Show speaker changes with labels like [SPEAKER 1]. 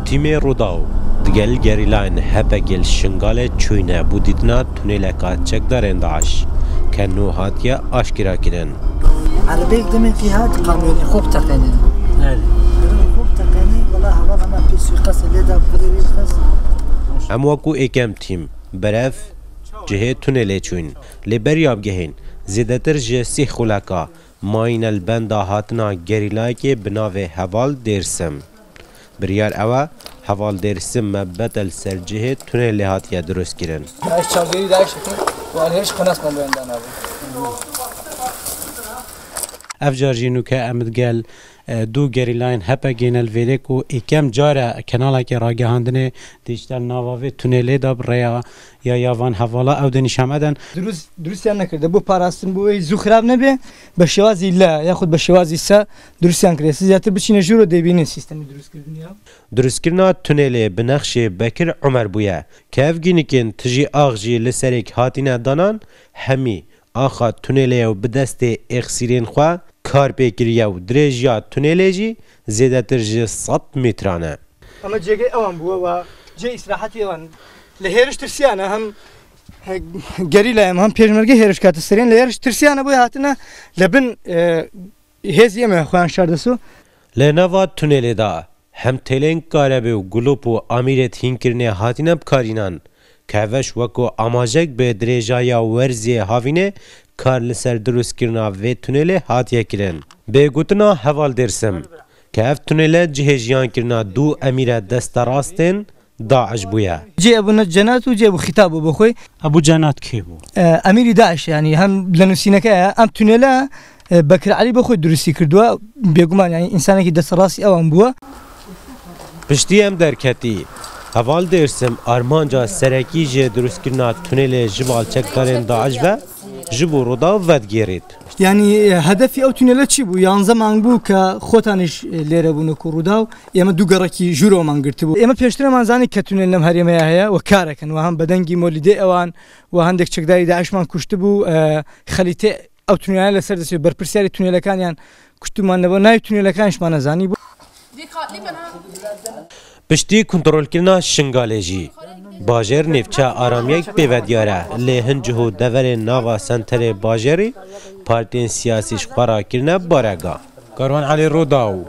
[SPEAKER 1] تیمی روداو دگل گریلاین هپگل شنگال چوینه بودیدنا تونیلکا چکدارن داعش که نو هاتیا آشکرا کرن.
[SPEAKER 2] عربيك دمن في هاد قانوني خوب تقنين. خوب تقنين والله هذا ما بيسوي قص اللي ده بدري قص.
[SPEAKER 1] ام وکو اکم تیم برف جهه تونل چوین لبریاب گهین زیادتر جسی خلاکا ماین البندا هاتنا گریلای که بناوه حوال درسم بریار اوا حوال درسم مبتل سر جهه تونل هاتیا درست کرن.
[SPEAKER 2] ايش شاغري داش و هرش خلاص من بندن ابو.
[SPEAKER 3] افجارجینو که امدگل دو گریلاین هپا گینل ویدکو اکم جاره کنالا که راگهاندنه دیجتال ناواوی تونلی داب ریا یا یاوان حوالا او دنیش همدن
[SPEAKER 2] درست نکرده بو پاراستن بو زو خراب نبه بشوازی لا یاخد بشوازی سا درست نکرده زیاتر بچینه جورو دبینه سیستمی درست کردن یا
[SPEAKER 1] درست کرنا تونلی بنخش بکر عمر بویا که افگینکن تجی آغجی لسرک هاتینه دانان همی آخا تونلی و بدست اخسیرین خواه کار بکریه و درجیا تونیلی زیادتر جه 100 مترانه.
[SPEAKER 2] اما جگه اوان بوا و جه استراحتی اوان لهرش ترسیانه هم گریلا هم پیشمرگی هرش کات سرین لهرش ترسیانه بوا هاتنا لبن هزیه می خوان شردسو
[SPEAKER 1] لنوا تونیلی دا هم تلین کاربه و گلوپ و امیرت هینکرنه هاتینه بکارینان که وش وکو اماجک به درجایا ورزی هاوینه کار لسر درست کرنا و تونل هاتیه کرن. به گوتنا حوال درسم که اف تونل جهجیان کرنا دو امیر دست راستن داعش بویا.
[SPEAKER 2] جي ابو نجنات وجي ابو خطاب بخوي
[SPEAKER 3] ابو جنات کی بو
[SPEAKER 2] امير داعش يعني هم لنسينك ام تونلا بكر علي بخوي درسي كردوا بيگمان يعني انسان کی دست راسي او بو
[SPEAKER 1] پشتی ام درکتی حوال درسم آرمانجا سرکی جه درست کرنا تونل جوال چکدارن داعش و جبو رودا ودگیرید.
[SPEAKER 2] يعني هدفي او تونيلا چی بو یان زمان بو که خوتانش ليره بونو کورودا اما دوگرکی جورو من گرت بو اما پیشتر من زانی که تونل نم هریمه هيا و کارکن و هم بدنگی مولده اوان و هندک چکداری داعش من کشت بو خلیته او تونيلا لسر دسي برپرسیاری تونيلا کان یان کشت من نبو نای تونيلا کانش من زانی بو
[SPEAKER 1] پشتی کنترل کرنا شنگالجی باجر نفچه آرامیک بیودیاره لهن جهو دور ناوا سنتر باجری پارتین سیاسیش خورا کرنه بارگا.
[SPEAKER 3] کاروان علی روداو